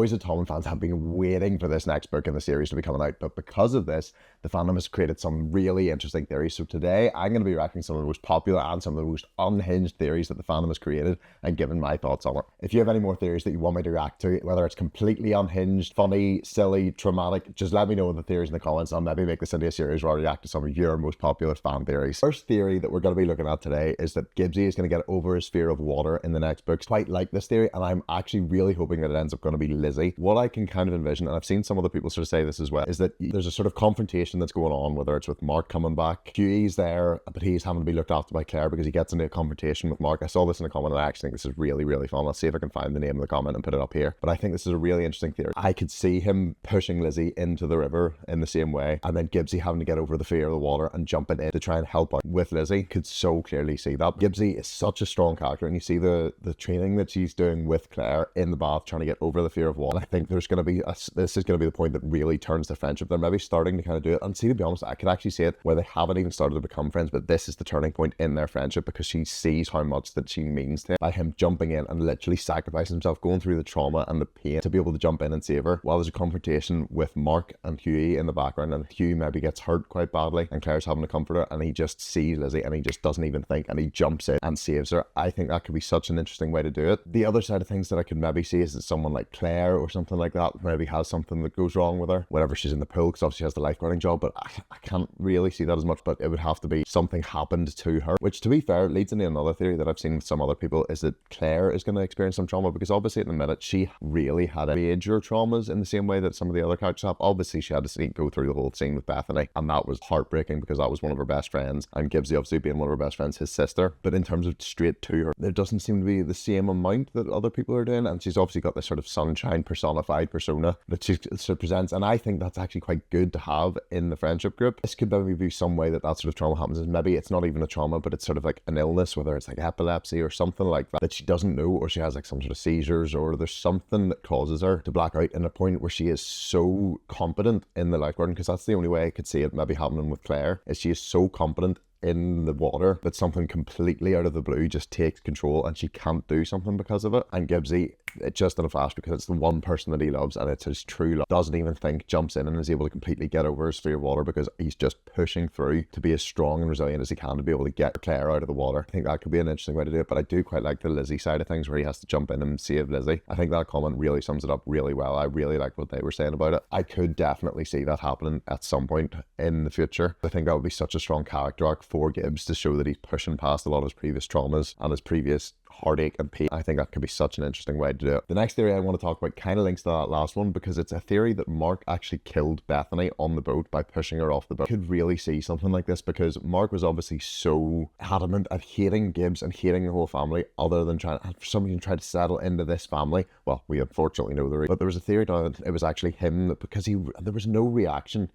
Boys of Tommen fans have been waiting for this next book in the series to be coming out, but because of this, the fandom has created some really interesting theories. So today, I'm going to be reacting some of the most popular and some of the most unhinged theories that the fandom has created and giving my thoughts on it. If you have any more theories that you want me to react to, whether it's completely unhinged, funny, silly, traumatic, just let me know the theories in the comments. I'll maybe make this into a series where I react to some of your most popular fan theories. First theory that we're going to be looking at today is that Gibbsy is going to get over his fear of water in the next book. Quite like this theory, and I'm actually really hoping that it ends up going to be Lizzie. What I can kind of envision, and I've seen some other people sort of say this as well, is that there's a sort of confrontation that's going on, whether it's with Mark coming back. Hughie's there, but he's having to be looked after by Claire because he gets into a confrontation with Mark. I saw this in a comment and I actually think this is really, really fun. I'll see if I can find the name of the comment and put it up here. But I think this is a really interesting theory. I could see him pushing Lizzie into the river in the same way, and then Gibbsy having to get over the fear of the water and jumping in to try and help out with Lizzie. Could so clearly see that. Gibbsy is such a strong character, and you see the training that she's doing with Claire in the bath trying to get over the fear of water. I think there's going to be this is going to be the point that really turns their friendship. They're maybe starting to kind of do it, and see, to be honest, I could actually see it where they haven't even started to become friends, but this is the turning point in their friendship because she sees how much that she means to him by him jumping in and literally sacrificing himself, going through the trauma and the pain to be able to jump in and save her, while there's a confrontation with Mark and Hughie in the background, and Hugh maybe gets hurt quite badly and Claire's having to comfort her, and he just sees Lizzie and he just doesn't even think and he jumps in and saves her. I think that could be such an interesting way to do it. The other side of things that I could maybe see is that someone like Claire or something like that maybe has something that goes wrong with her whenever she's in the pool, because obviously she has the lifeguarding job, but I can't really see that as much. But it would have to be something happened to her, which, to be fair, leads into another theory that I've seen with some other people, is that Claire is going to experience some trauma, because obviously at the minute she really had major traumas in the same way that some of the other characters have. Obviously she had to go through the whole scene with Bethany, and that was heartbreaking because that was one of her best friends, and Gibbsy obviously being one of her best friends, his sister. But in terms of straight to her, there doesn't seem to be the same amount that other people are doing, and she's obviously got this sort of sunshine personified persona that she sort of presents, and I think that's actually quite good to have in the friendship group. This could maybe be some way that sort of trauma happens, is maybe it's not even a trauma, but it's sort of like an illness, whether it's like epilepsy or something like that, that she doesn't know, or she has like some sort of seizures, or there's something that causes her to black out in a point where she is so competent in the lifeguarding, because that's the only way I could see it maybe happening with Claire, is she is so competent in the water that something completely out of the blue just takes control and she can't do something because of it. And Gibbsy, it just in a flash, because it's the one person that he loves and it's his true love, doesn't even think, jumps in and is able to completely get over his fear of water because he's just pushing through to be as strong and resilient as he can to be able to get Claire out of the water. I think that could be an interesting way to do it, but I do quite like the Lizzie side of things where he has to jump in and save Lizzie. I think that comment really sums it up really well. I really like what they were saying about it. I could definitely see that happening at some point in the future. I think that would be such a strong character arc for Gibbs to show that he's pushing past a lot of his previous traumas and his previous heartache and pain. I think that could be such an interesting way to do it. The next theory I want to talk about kind of links to that last one, because it's a theory that Mark actually killed Bethany on the boat by pushing her off the boat. I could really see something like this, because Mark was obviously so adamant at hating Gibbs and hating the whole family, other than trying to, for some reason, try to settle into this family. Well, we unfortunately know the reason, but there was a theory that it was actually him, that because there was no reaction.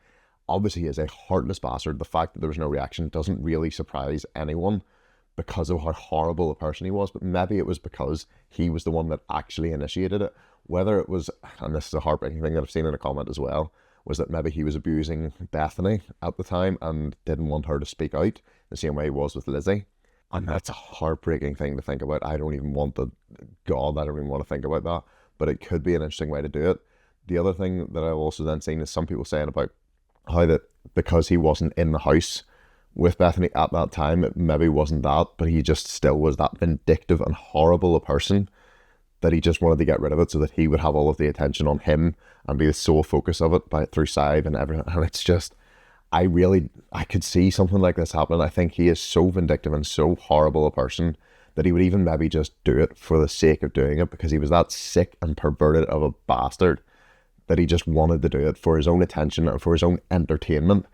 Obviously he is a heartless bastard. The fact that there was no reaction doesn't really surprise anyone because of how horrible a person he was, but maybe it was because he was the one that actually initiated it. Whether it was, and this is a heartbreaking thing that I've seen in a comment as well, was that maybe he was abusing Bethany at the time and didn't want her to speak out the same way he was with Lizzie. And that's a heartbreaking thing to think about. I don't even want to think about that, but it could be an interesting way to do it. The other thing that I've also then seen is some people saying about how that because he wasn't in the house with Bethany at that time, it maybe wasn't that, but he just still was that vindictive and horrible a person that he just wanted to get rid of it so that he would have all of the attention on him and be the sole focus of it through Sive and everything. And it's just, I could see something like this happening. I think he is so vindictive and so horrible a person that he would even maybe just do it for the sake of doing it, because he was that sick and perverted of a bastard that he just wanted to do it for his own attention and for his own entertainment.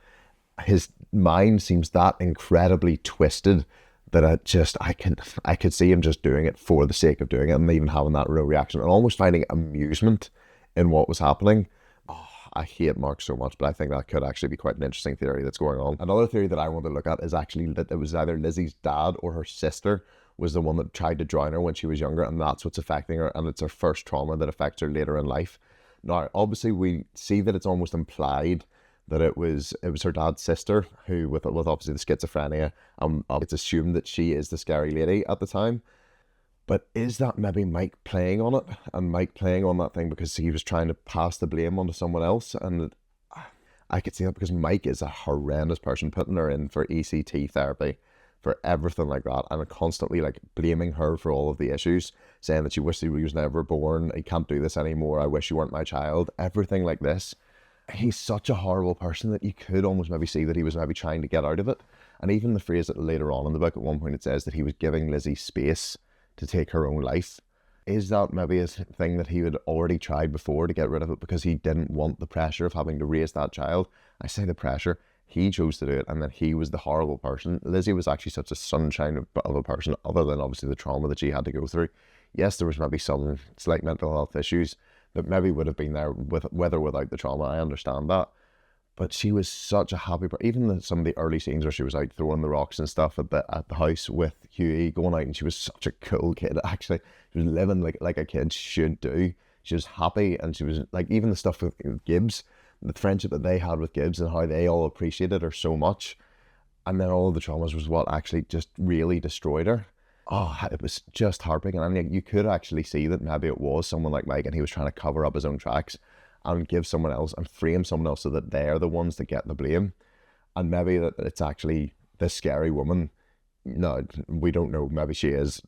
His mind seems that incredibly twisted that I could see him just doing it for the sake of doing it and even having that real reaction and almost finding amusement in what was happening. Oh, I hate Mark so much, but I think that could actually be quite an interesting theory that's going on. Another theory that I want to look at is actually that it was either Lizzie's dad or her sister was the one that tried to drown her when she was younger, and that's what's affecting her, and it's her first trauma that affects her later in life. Now, obviously, we see that it's almost implied that it was her dad's sister who, with obviously the schizophrenia, it's assumed that she is the scary lady at the time. But is that maybe Mike playing on it, and Mike playing on that thing because he was trying to pass the blame onto someone else? And I could see that because Mike is a horrendous person, putting her in for ECT therapy, for everything like that, and constantly like blaming her for all of the issues, saying that she wished he was never born, he can't do this anymore, I wish you weren't my child, everything like this. He's such a horrible person that you could almost maybe see that he was maybe trying to get out of it. And even the phrase that later on in the book, at one point it says that he was giving Lizzie space to take her own life. Is that maybe a thing that he had already tried before to get rid of it because he didn't want the pressure of having to raise that child? I say the pressure, he chose to do it, and then he was the horrible person. Lizzie was actually such a sunshine of a person, other than obviously the trauma that she had to go through. Yes, there was maybe some slight mental health issues that maybe would have been there with or without the trauma, I understand that. But she was such a happy person. Even some of the early scenes where she was out throwing the rocks and stuff at the house with Hughie, going out, and she was such a cool kid, actually. She was living like a kid should do. She was happy, and she was like, even the stuff with Gibbs, the friendship that they had with Gibbs and how they all appreciated her so much. And then all of the traumas was what actually just really destroyed her. Oh, it was just heartbreaking. And you could actually see that maybe it was someone like Mike, and he was trying to cover up his own tracks and give someone else and frame someone else so that they're the ones that get the blame. And maybe that it's actually this scary woman. No, we don't know. Maybe she is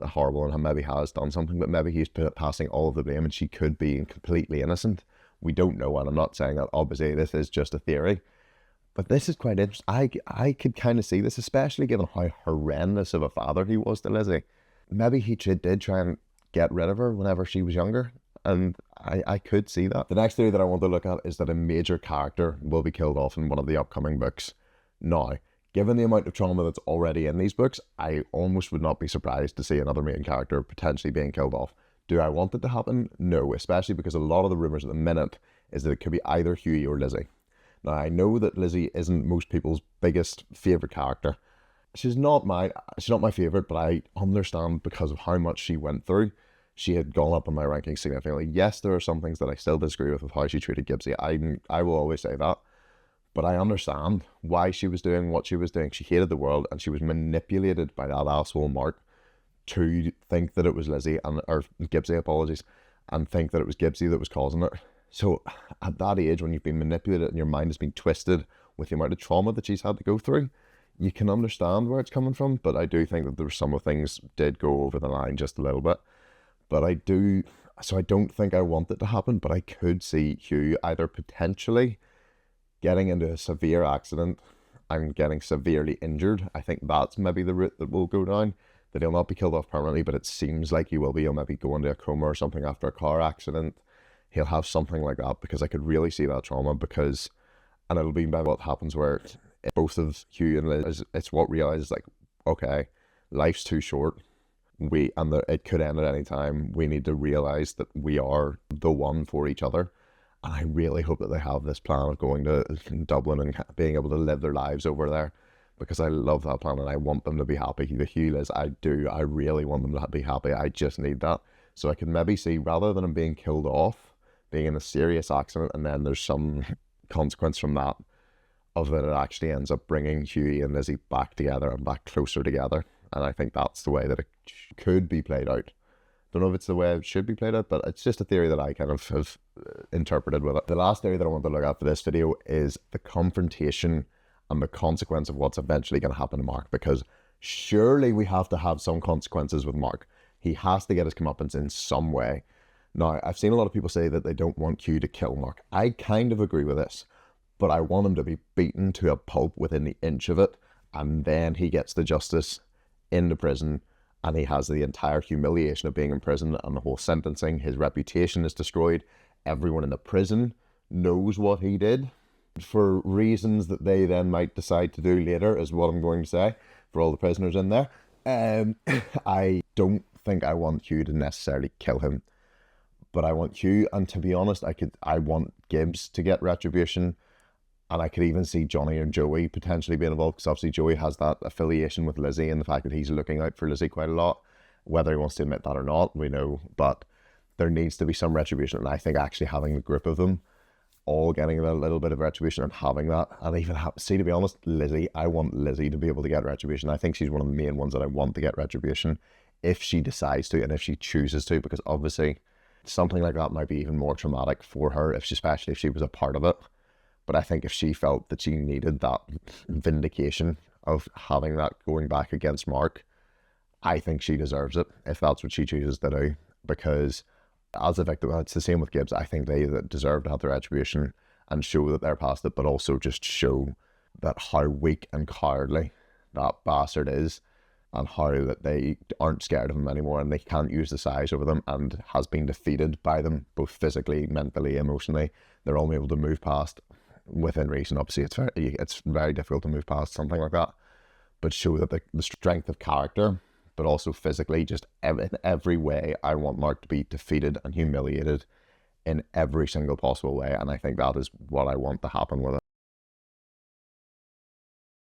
horrible and maybe has done something, but maybe he's passing all of the blame and she could be completely innocent. We don't know, and I'm not saying that. Obviously, this is just a theory. But this is quite interesting. I could kind of see this, especially given how horrendous of a father he was to Lizzie. Maybe he did try and get rid of her whenever she was younger. And I could see that. The next theory that I want to look at is that a major character will be killed off in one of the upcoming books. Now, given the amount of trauma that's already in these books, I almost would not be surprised to see another main character potentially being killed off. Do I want it to happen? No, especially because a lot of the rumours at the minute is that it could be either Hughie or Lizzie. Now, I know that Lizzie isn't most people's biggest favourite character. She's not my favourite, but I understand because of how much she went through. She had gone up in my rankings significantly. Yes, there are some things that I still disagree with how she treated Gibbsy. I will always say that. But I understand why she was doing what she was doing. She hated the world, and she was manipulated by that asshole Mark to think that it was Lizzie, or Gibbsy, apologies, and think that it was Gibbsy that was causing it. So at that age, when you've been manipulated and your mind has been twisted with the amount of trauma that she's had to go through, you can understand where it's coming from. But I do think that there were some of things did go over the line just a little bit. But I don't think I want it to happen, but I could see Hugh either potentially getting into a severe accident and getting severely injured. I think that's maybe the route that we'll go down, that he'll not be killed off permanently, but it seems like he will be. He'll maybe go into a coma or something after a car accident. He'll have something like that, because I could really see that trauma, and it'll be maybe what happens where both of Hugh and Liz, it's what realizes, like, okay, life's too short. It could end at any time. We need to realize that we are the one for each other. And I really hope that they have this plan of going to Dublin and being able to live their lives over there, because I love that plan and I want them to be happy. The Hugh Liz, I do. I really want them to be happy. I just need that. So I can maybe see, rather than him being killed off, being in a serious accident, and then there's some consequence from that, of that it actually ends up bringing Hughie and Lizzie back together and back closer together. And I think that's the way that it could be played out. Don't know if it's the way it should be played out, but it's just a theory that I kind of have interpreted with it. The last theory that I want to look at for this video is the confrontation and the consequence of what's eventually going to happen to Mark, because surely we have to have some consequences with Mark. He has to get his comeuppance in some way. Now, I've seen a lot of people say that they don't want Hugh to kill Mark. I kind of agree with this, but I want him to be beaten to a pulp within the inch of it, and then he gets the justice in the prison, and he has the entire humiliation of being in prison and the whole sentencing. His reputation is destroyed. Everyone in the prison knows what he did, for reasons that they then might decide to do later, is what I'm going to say, for all the prisoners in there. I don't think I want Hugh to necessarily kill him, but I want Hugh, and to be honest, I want Gibbs to get retribution. And I could even see Johnny and Joey potentially being involved, because obviously Joey has that affiliation with Lizzie and the fact that he's looking out for Lizzie quite a lot. Whether he wants to admit that or not, we know. But there needs to be some retribution. And I think actually having a group of them all getting a little bit of retribution and having that, and even to be honest, Lizzie, I want Lizzie to be able to get retribution. I think she's one of the main ones that I want to get retribution if she decides to and if she chooses to, because obviously something like that might be even more traumatic for her, especially if she was a part of it. But I think if she felt that she needed that vindication of having that going back against Mark, I think she deserves it if that's what she chooses to do. Because as a victim, it's the same with Gibbs. I think they deserve to have their retribution and show that they're past it, but also just show that how weak and cowardly that bastard is, and how that they aren't scared of him anymore and they can't use the size over them, and has been defeated by them both physically, mentally, emotionally. They're only able to move past within reason. Obviously it's very difficult to move past something like that, but show that the strength of character, but also physically, just in every way. I want Mark to be defeated and humiliated in every single possible way, and I think that is what I want to happen with it.